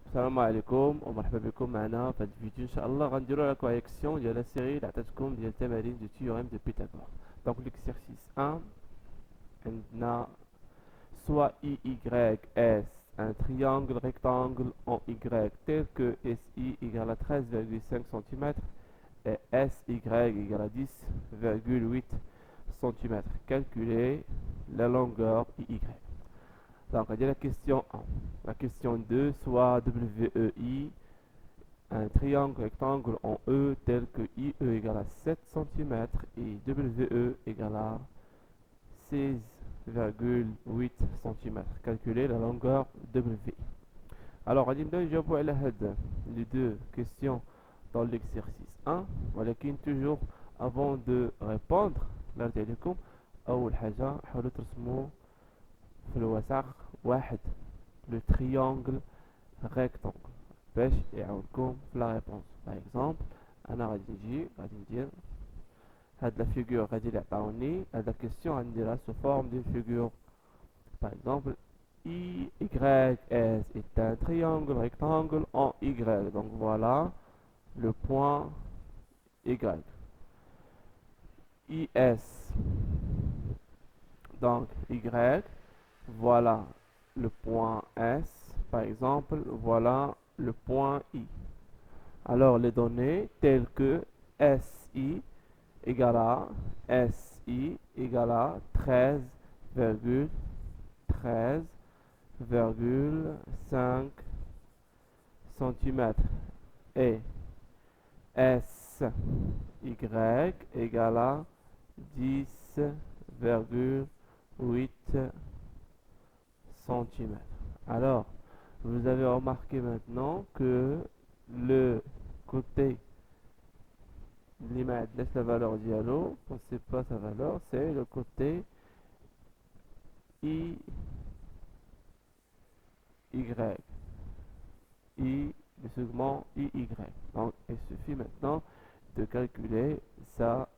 السلام عليكم ومرحبا بكم معنا في هذا الفيديو. ان شاء الله غنديرو لا كوريكسيون ديال لا سيري اللي عطاتكم ديال التمارين دو تيوريم دو بيتاغور. دونك ليكسيرسيس 1 عندنا soit IYS un triangle rectangle en Y tel que SI égale à 13,5 cm et SY égale à 10,8 cm. Calculez la longueur IY. Donc, on dit la question 1. La question 2, soit WEI, un triangle rectangle en E tel que IE égale à 7 cm et WE égale à 16,8 cm. Calculer la longueur W. Alors, on va les deux questions dans l'exercice 1. Voilà, toujours avant de répondre, أول حاجة حاولوا ترسموا في الوسع واحد لو تريونغل ريكتونغل باش يعاونكم في لا ريبونس. باغ اكزومبل انا غادي ندير هاد لا فيغور غادي يعطاوني هاد لا كيسيون غنديرها سو فورم دو فيغور. باغ اكزومبل YS est un triangle rectangle en Y. Donc voilà le point Y. IS, donc Y, voilà le point S, par exemple, voilà le point I. Alors les données telles que SI égale à SI égale à 13,5 cm et SY égale à 10,8 cm. Alors, vous avez remarqué maintenant que le côté l'image laisse la valeur dialogue, on ne sait pas sa valeur, c'est le côté I, le segment IY. Donc, il suffit maintenant de calculer sa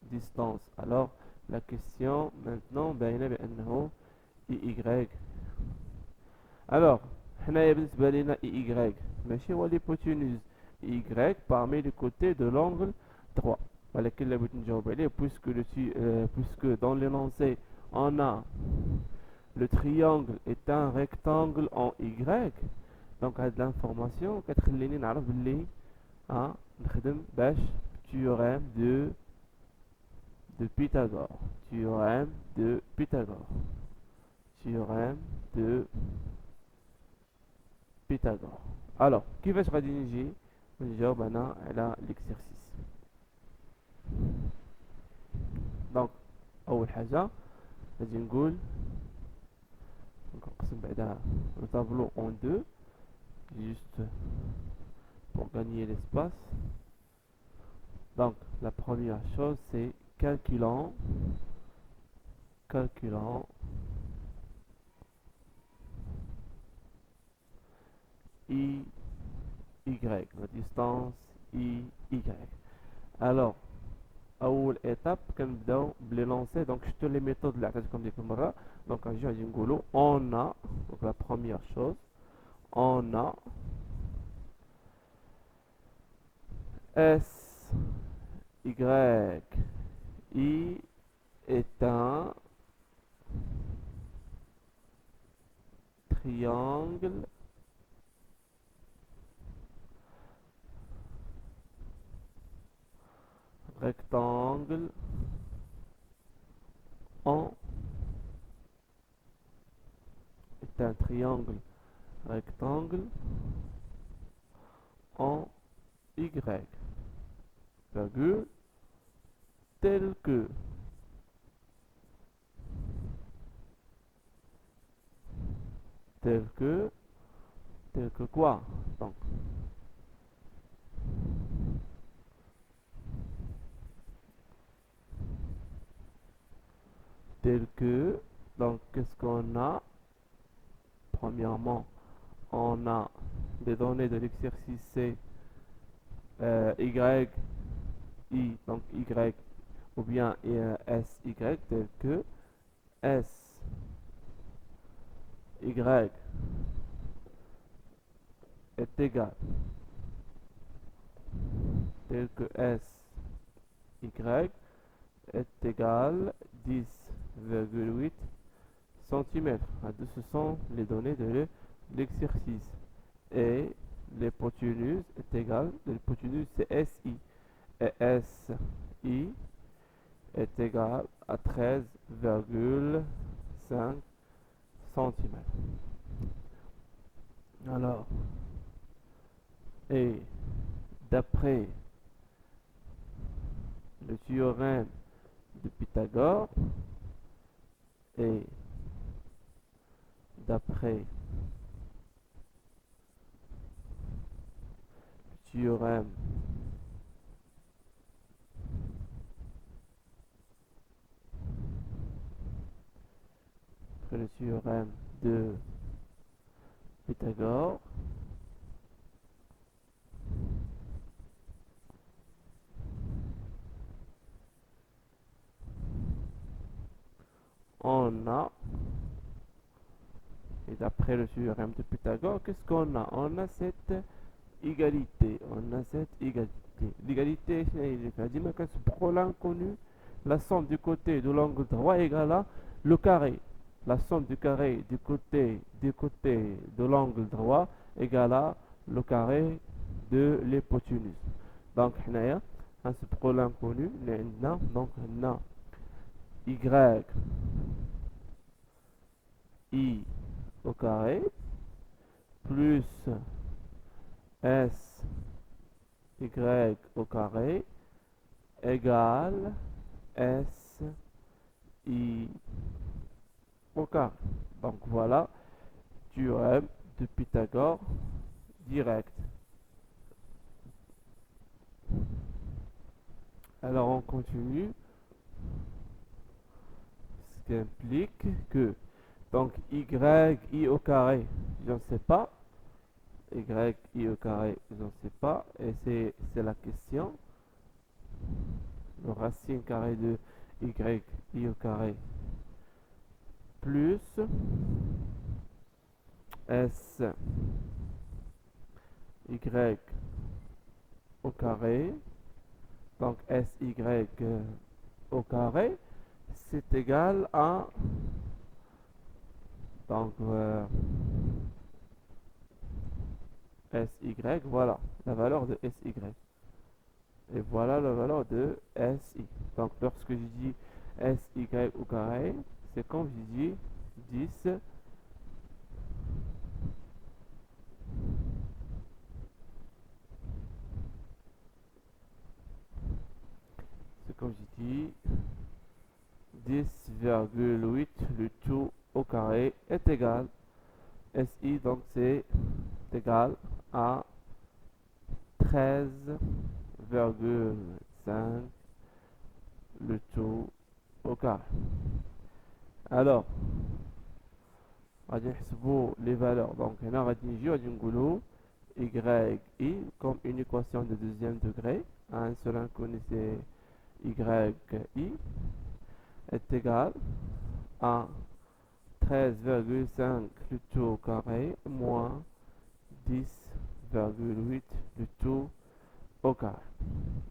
distance. Alors, la question maintenant, IY. Alors, حنايا بالنسبة لنا IY ماشي هو l'hypoténuse Y parmi les côtés de l'angle droit. ولكن لابد نجاوب عليه puisque dans l'énoncé on a le triangle est un rectangle en Y. Donc هاد l'information كتخليني نعرف بلي نخدم باش théorème de Pythagore. Théorème de Pythagore. Théorème de Pythagore. Alors, كيفاش غادي نجاوب انا على l'exercice. دونك اول حاجه غادي نقول نقسم بعدا le tableau en deux juste pour gagner l'espace. Donc la première chose c'est calculant I Y, la distance I Y. Alors اول étape كنبداو بلي donc شفتوا les méthodes اللي عطيتكم ديك المره. donc غادي نقولوا on a, donc la première chose on a S Y I est un triangle rectangle en est un triangle rectangle en Y, virgule, tel que quoi. Donc tel que, donc qu'est-ce qu'on a? Premièrement, on a des données de l'exercice C, Y, I, donc Y, ou bien SY, tel que SY est égal, tel que S, Y est égal 10,8 cm. Ce sont les données de l'exercice. Et l'hypoténuse est égale, l'hypoténuse c'est SI. Et SI est égal à 13,5 cm. Alors, et d'après le théorème de Pythagore et d'après le théorème de Pythagore, on a, et d'après le théorème de Pythagore, qu'est-ce qu'on a? On a cette égalité. L'égalité, c'est pour l'inconnu, la somme du côté de l'angle droit égale à le carré. La somme du carré du côté de l'angle droit égale à le carré de l'hypoténuse. Donc, c'est pour l'inconnu, donc on a y i au carré plus s y au carré égale s i au carré. Donc voilà, théorème de Pythagore direct. Alors on continue, ce qui implique que donc y i au carré, je ne sais pas, y i au carré, je ne sais pas, et c'est la question. Le racine carré de y i au carré plus s y au carré, donc sy au carré, c'est égal à donc sy, voilà la valeur de sy. Et voilà la valeur de si. Donc lorsque je dis sy au carré, c'est comme je dis 10 c'est comme je dis 10,8 le tout au carré est égal si, donc c'est égal à 13,5 le tout au carré. Alors غادي نحسبوا les valeurs. Donc هنا غادي نجيو غادي نقولوا y comme une équation de deuxième degré, un seul inconnu c'est y est égal à 13,5 le tout au carré moins 10,8 le tout au carré.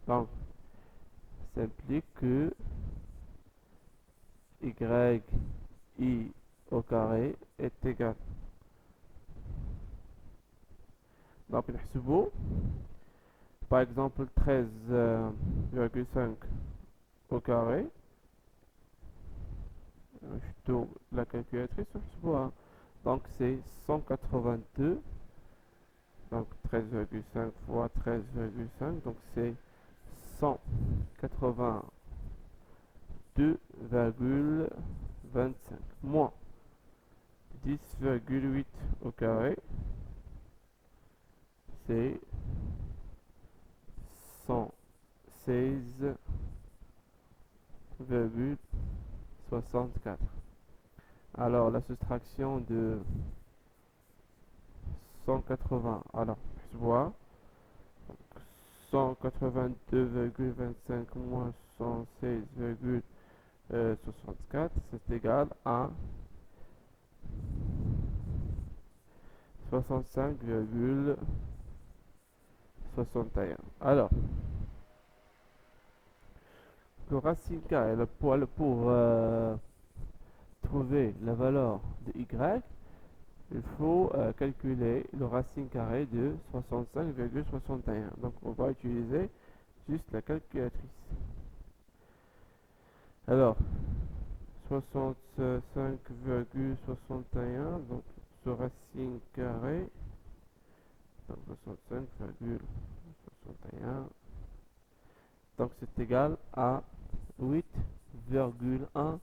Donc ça implique que y au carré est égal. Donc نحسبوا par exemple 13,5 au carré. Je tourne la calculatrice, donc c'est 182. Donc 13,5 fois 13,5, donc c'est 182,25 moins 10,8 au carré, c'est 116,64. Alors la soustraction de 180, alors je vois 182,25 moins 116,64, c'est égal à 65,61. Alors, le racine carré, pour trouver la valeur de y, il faut calculer le racine carré de 65,61. Donc, on va utiliser juste la calculatrice. Alors, 65,61, donc ce racine carré, donc 65,61, donc c'est égal à 8,1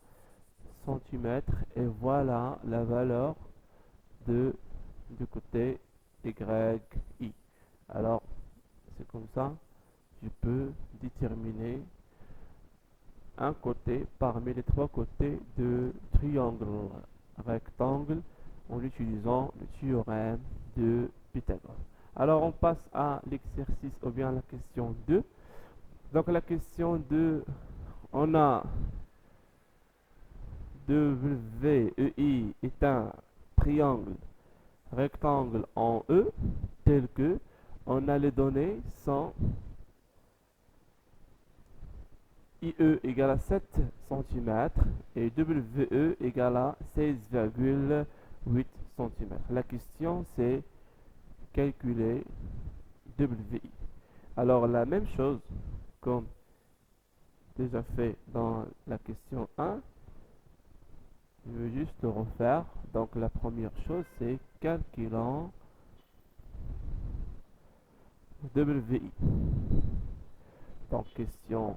cm, et voilà la valeur du côté y. Alors, c'est comme ça, je peux déterminer un côté parmi les trois côtés de triangle rectangle en utilisant le théorème de Pythagore. Alors, on passe à l'exercice ou bien la question 2. Donc, la question 2, on a WEI est un triangle rectangle en E, tel que on a les données sont IE égale à 7 cm et WE égale à 16,8 cm. La question c'est calculer WI. Alors la même chose comme déjà fait dans la question 1, je veux juste le refaire. Donc la première chose c'est calculant WI. Donc question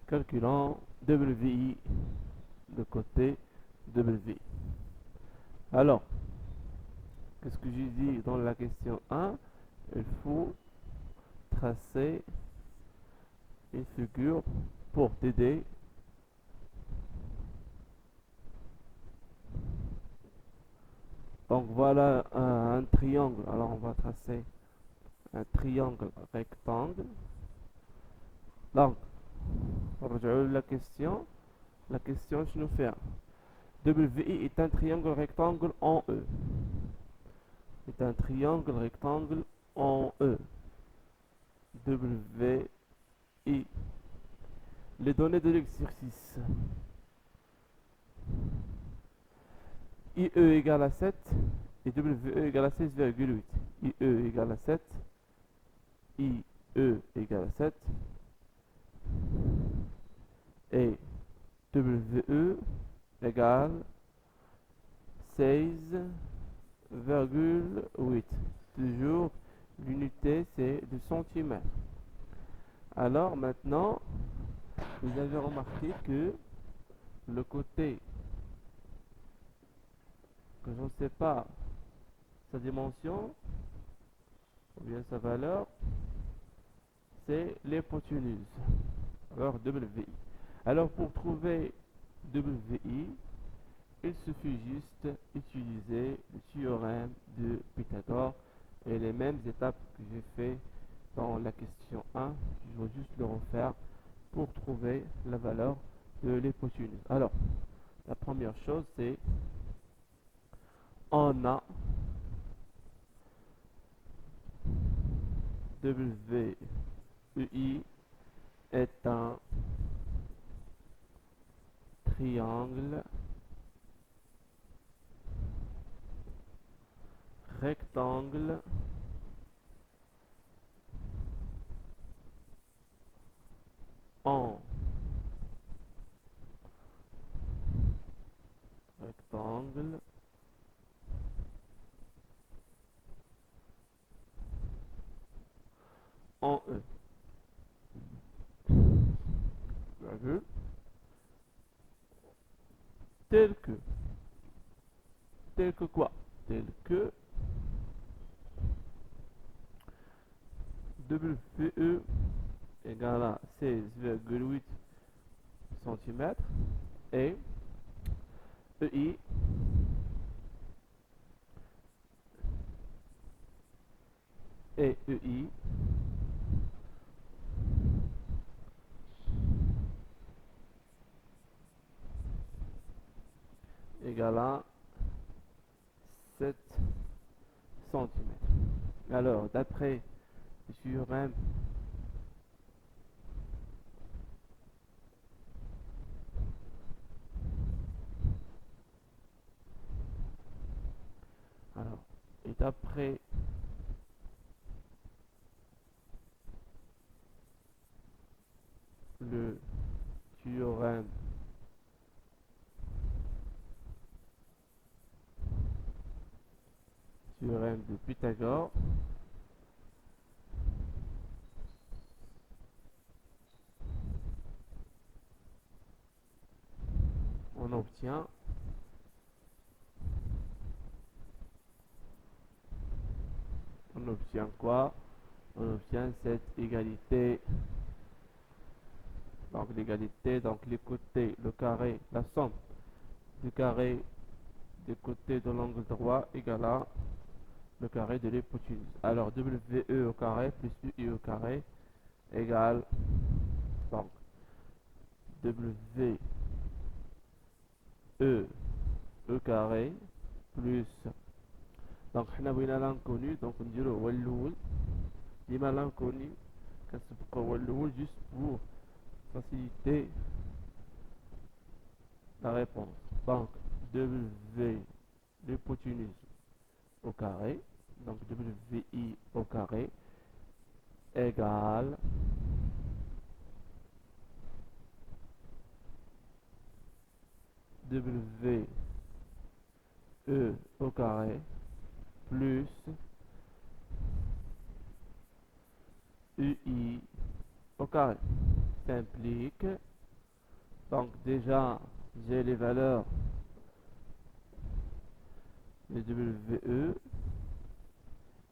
calculant WI, le côté WI. Alors, qu'est-ce que j'ai dit dans la question 1? Il faut tracer une figure pour t'aider. Donc voilà un triangle. Alors on va tracer un triangle rectangle. Donc, rejoins la question. La question, je nous fais WI est un triangle rectangle en E. Est un triangle rectangle en E. WI. Les données de l'exercice. IE égale à 7 et WE égale à 16,8. IE égale à 7. IE égale à 7. Et WE égale 16,8. Toujours, l'unité c'est de centimètres. Alors maintenant, vous avez remarqué que le côté que je ne sais pas sa dimension ou bien sa valeur, c'est l'hypoténuse. Alors WI. Alors pour trouver WI, il suffit juste utiliser le théorème de Pythagore et les mêmes étapes que j'ai fait dans la question 1. Je vais juste le refaire pour trouver la valeur de l'hypoténuse. Alors, la première chose c'est on a WI est un triangle rectangle en rectangle en E. Virgule. Tel que quoi? Tel que WE égale à 16,8 cm et EI et EI égale à 7 centimètres. Alors, d'après le théorème alors, et d'après le théorème de Pythagore, on obtient quoi? On obtient cette égalité. Donc l'égalité, donc les côtés, le carré, la somme du carré des côtés de l'angle droit égale à le carré de l'hypoténuse. Alors WE au carré plus UI au carré égale donc WE au carré plus donc حنا بغينا l'inconnu donc نديرو هو الاول ديما l'inconnu كتبقى هو الاول juste pour faciliter la réponse. Donc W l'hypoténuse au carré, donc WI au carré égale WE au carré plus UI au carré. Ça implique, donc déjà j'ai les valeurs de WE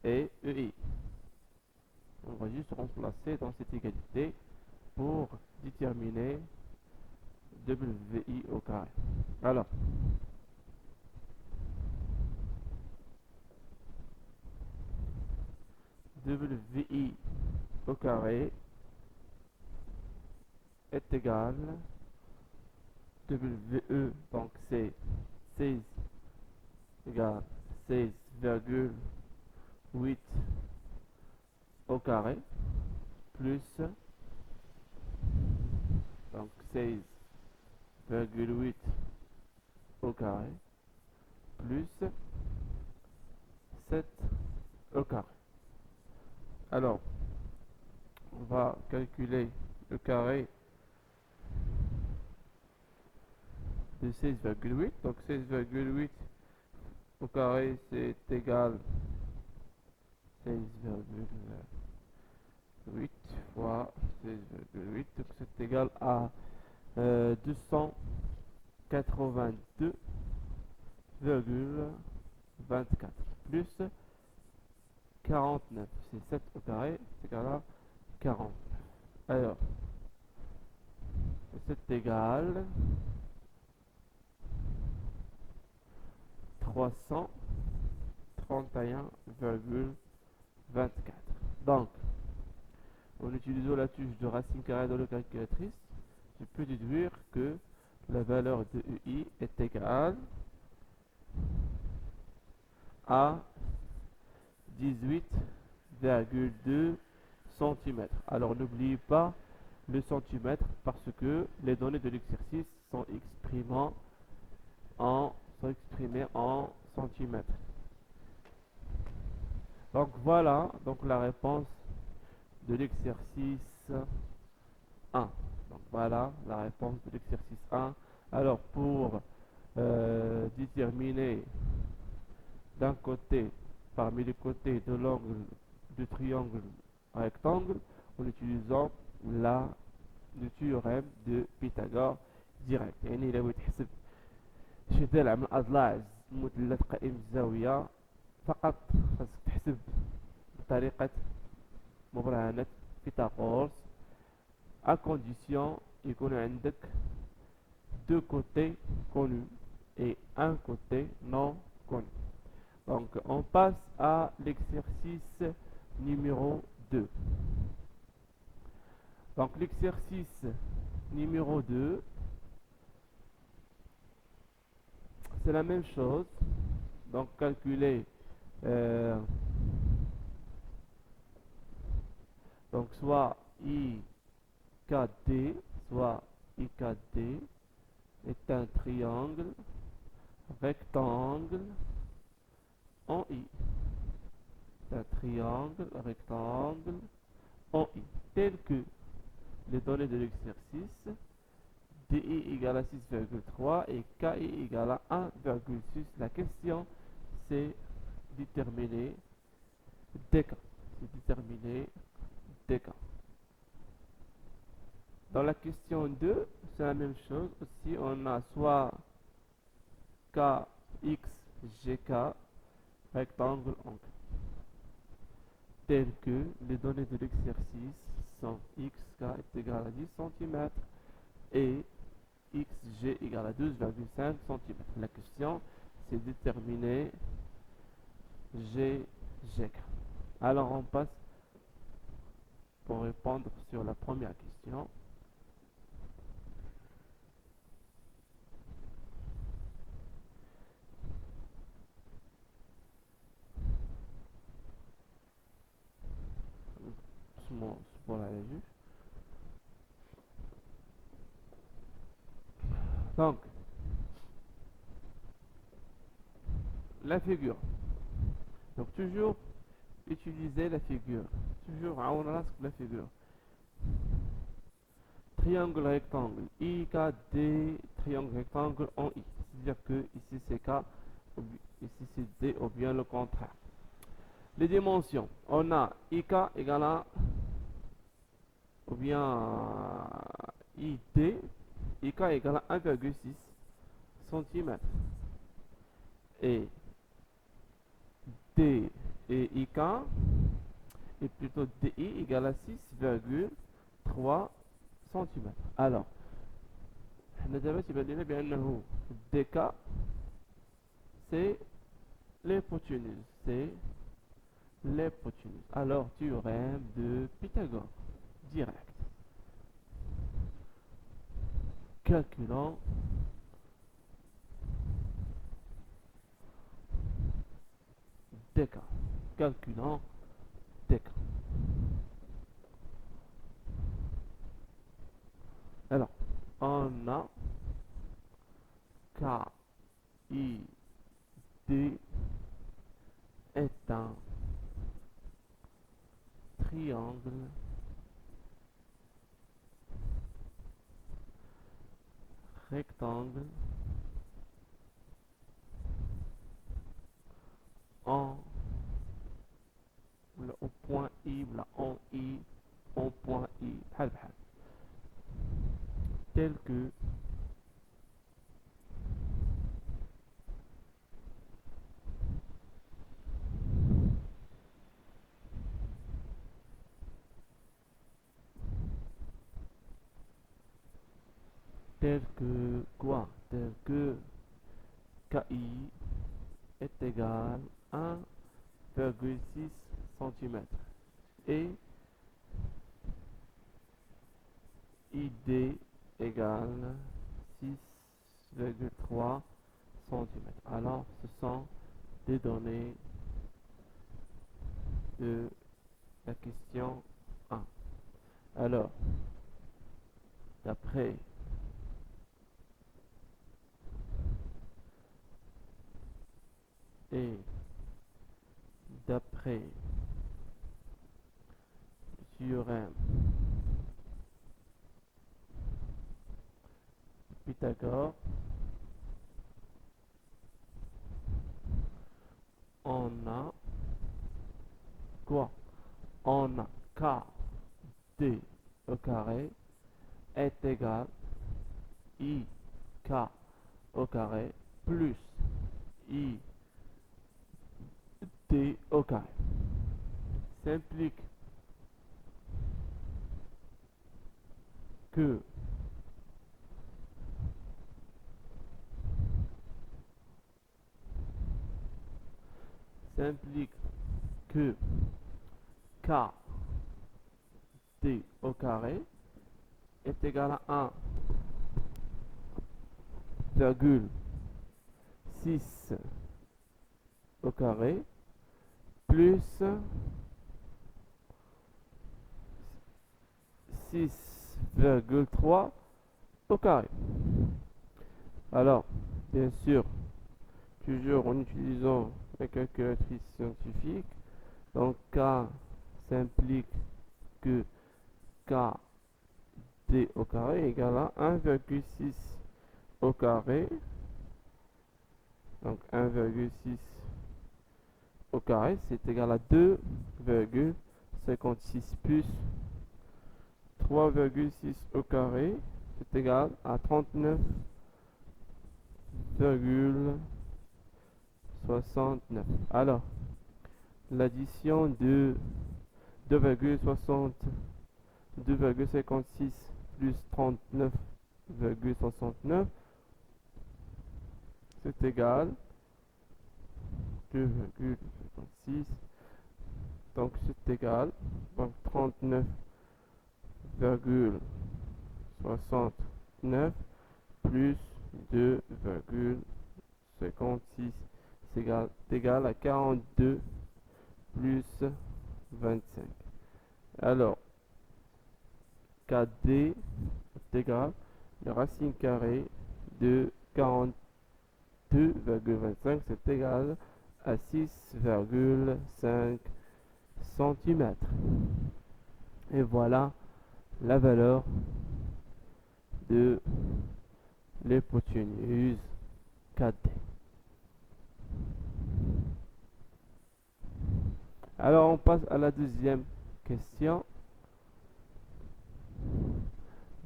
et EI. On va juste remplacer dans cette égalité pour déterminer WI au carré. Alors, WI au carré est égal WE, donc c'est 16 égale 16,8 au carré plus donc 16,8 au carré plus 7 au carré. Alors, on va calculer le carré de 16,8. Donc 16,8 au carré c'est égal 16,8 fois 16,8. Donc c'est égal à 282,24 plus 49. C'est 7 au carré, c'est égal à 40. Alors, c'est égal 331,24. Donc, en utilisant la touche de racine carrée dans la calculatrice, je peux déduire que la valeur de UI est égale à 18,2 cm. Alors n'oubliez pas le centimètre parce que les données de l'exercice sont exprimées en centimètres. Donc voilà donc la réponse de l'exercice 1. Donc voilà la réponse de l'exercice 1. Alors pour déterminer d'un côté, parmi les côtés de l'angle du triangle rectangle, en utilisant le théorème de Pythagore direct. يعني لو تحسب شي ضلع من الأضلاع المثلث قائم الزاوية فقط خاصك تحسب بطريقة مبرهنة Pythagore à condition يكون عندك deux côtés connus et un côté non connu. Donc on passe à l'exercice numéro l'exercice numéro 2, c'est la même chose. Donc calculer donc soit IKD, soit IKD est un triangle rectangle en I. Un triangle rectangle en I, tel que les données de l'exercice DI égale à 6,3 et KI égale à 1,6. La question, c'est déterminer DK. C'est déterminer DK. Dans la question 2, c'est la même chose. Aussi, on a soit KXGK, rectangle angle, tel que les données de l'exercice sont XK est égal à 10 cm et XG égale à 12,5 cm. La question, c'est déterminer GGK. Alors, on passe pour répondre sur la première question. Pour la vue. Donc, la figure. Donc, toujours utiliser la figure. Toujours on reste la figure. Triangle rectangle. IKD, triangle rectangle en I. C'est-à-dire que ici c'est K, ici c'est D, ou bien le contraire. Les dimensions. On a IK égale à, ou bien ID, IK égale à 1,6 cm. Et D et IK est plutôt DI égale à 6,3 cm. Alors, احنا دابا تيبان لنا بأنه DK c'est l'hypoténuse. C'est l'hypoténuse. Alors, théorème de Pythagore. Direct. Calculant DK. Calculant DK. Alors, on a KID est un triangle rectangle en au point I ولا en I en point I بحال بحال tel que quoi? Tel que KI est égal à 1,6 cm et ID égale 6,3 cm. Alors, ce sont des données de la question 1. Alors, d'après et d'après le théorème de Pythagore, on a quoi? On a KD au carré est égal IK au carré plus ID au carré. Ça implique que K D au carré est égal à 1,6 au carré plus 6,3 au carré. Alors, bien sûr, toujours en utilisant la calculatrice scientifique, donc K s'implique que KD au carré égale à 1,6 au carré, donc 1,6 au carré, c'est égal à 2,56 plus 3,6 au carré, c'est égal à 39,69. Alors, l'addition de 2,56 plus 39,69, c'est égal 2,56, donc c'est égal donc 39,69 plus 2,56 c'est égal à 42 plus 25. Alors, KD est égal la racine carrée de 42,25, c'est égal à 6,5 cm. Et voilà la valeur de l'hypoténuse KD. Alors on passe à la deuxième question.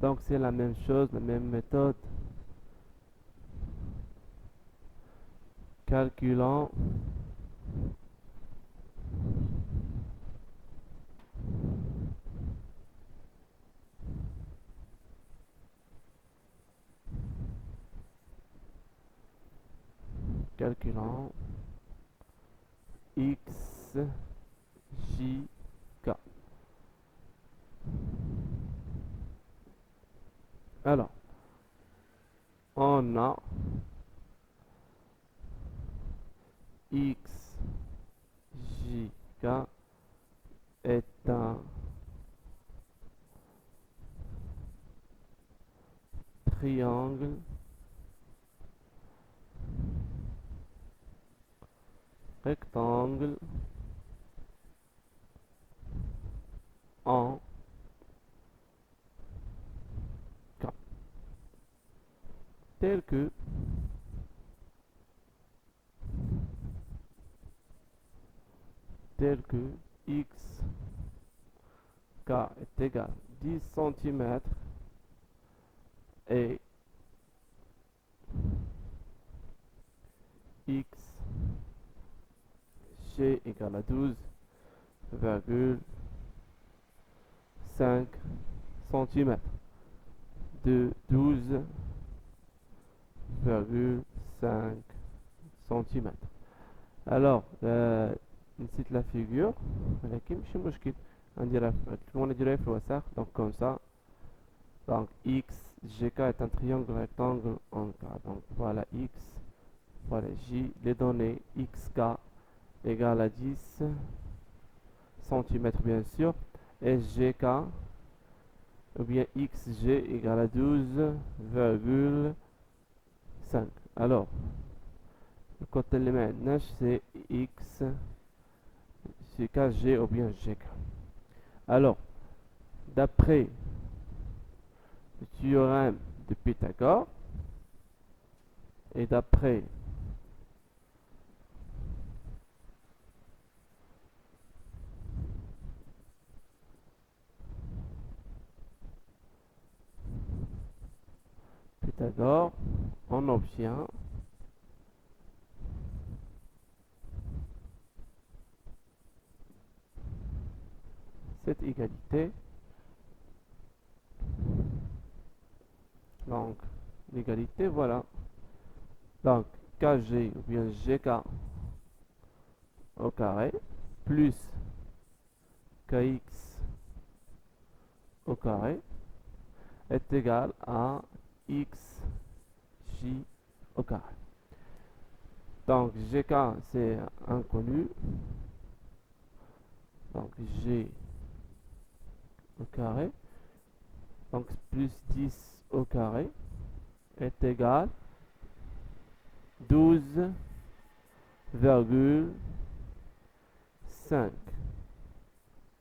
Donc c'est la même chose, la même méthode. Calculant x, j, k. Alors, on a x, j, k est un triangle rectangle en K, tel que x k est égal à 10 cm et x g égale à 12,5 cm de 12,5 cm. Alors نسيت la figure ولكن ماشي مشكل نديرها في الوسط donc comme ça. Donc x gk est un triangle rectangle en K, donc voilà x, voilà j, les données xk égale à 10 cm bien sûr, et gk ou bien xg égale à 12,5. alors le côté اللي ما عندناش c'est x gkg ou bien gk. Alors d'après le théorème de Pythagore et d'après Pythagore, on obtient cette égalité. Donc l'égalité, voilà. Donc kg ou bien gk au carré plus kx au carré. est égal à x j au carré. Donc gk c'est inconnu, donc g au carré, donc plus 10 au carré est égal 12,5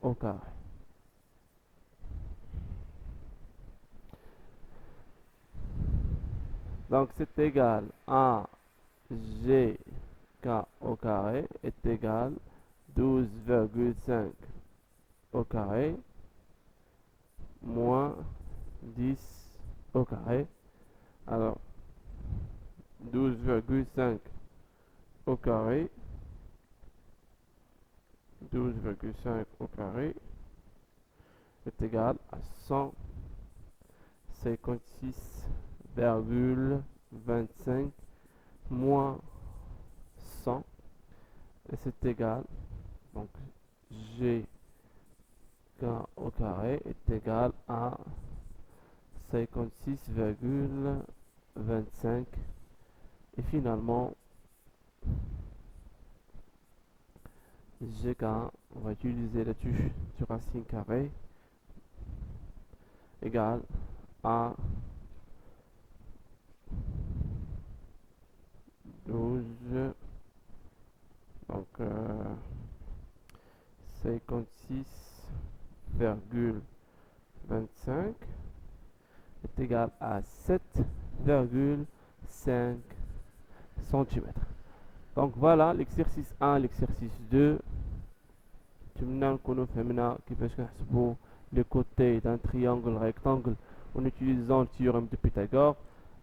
au carré. Donc c'est égal à gk au carré est égal 12,5 au carré moins 10 au carré. Alors 12,5 au carré, 12,5 au carré est égal à 156,25 moins 100, et c'est égal, donc g k au carré est égal à 56,25, et finalement gk, on va utiliser la touche du racine carré égale à 12, donc 56,25 est égal à 7,5 cm. Donc voilà l'exercice 1, l'exercice 2. تمنى نكونوا فهمنا كيفاش نحسبوا les côtés d'un triangle rectangle en utilisant le théorème de Pythagore.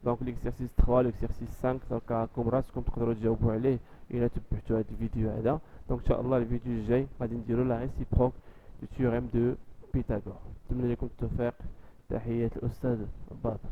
Donc l'exercice 3, l'exercice 5 donc راكم راسكم تقدروا تجاوبوا عليه الى تبعتوا هذا الفيديو هذا. Donc ان شاء الله الفيديو الجاي غادي نديروا لا réciproque du théorème de Pythagore. نتمنى لكم التوفيق. تحية الأستاذ باطل.